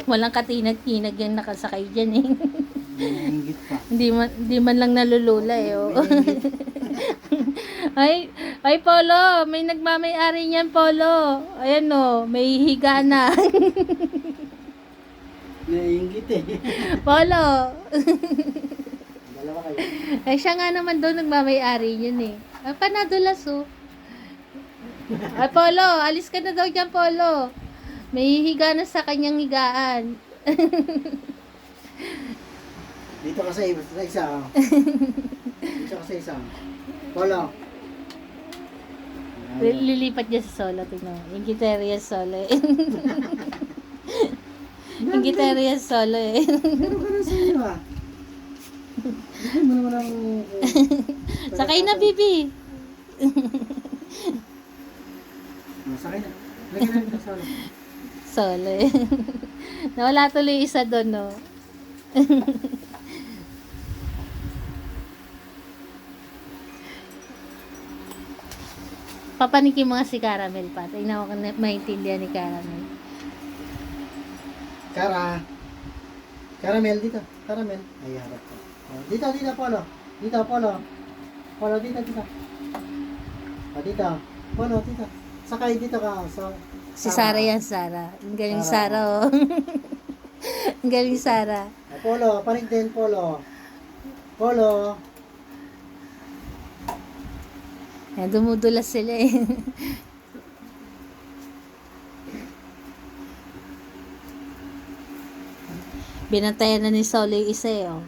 Walang katinag-tinag yung nakasakay dyan eh. Naiingit pa. Hindi man lang nalulula eh. Oh. Naiingit. Ay Polo, may nagmamay-ari niyan Polo. Ayan oh, may higa na. Naiingit eh. Polo. Dalawa kayo. Ay siya nga naman doon nagmamay-ari yun eh. Ah, panadulas oh. Ay Polo, alis ka na daw dyan Polo. May higa na sa kanyang higaan. Dito ka sa isa. Oh. Dito ka sa isa. Polo. Lilipat niya sa solo. Tingnan mo. Yung gitarya solo eh. Yung gitarya solo eh. Meron ka na sa iyo ah. Hindi mo naman ang... Sakay na, Bibi. Sakay na. Lagyan natin sa solo. Solo eh. Nawala tuloy isa doon, no? Papanikin mo nga si Caramel pa. Tingnan ko kung maintindihan ni Caramel. Caramel dito. Caramel. Ay, harap ko. Oh, dito, Polo. Dito, Polo. Polo, dito. Oh, dito. Polo, dito. Sakay dito ka. So, Si Sarah yan, Sarah. Ang galing Sarah, oh. Ang galing Sarah. Oh, Polo, panig din, Polo. Polo. Ayan, dumudulas sila eh. Binantayan na ni Solo yung isa eh, oh.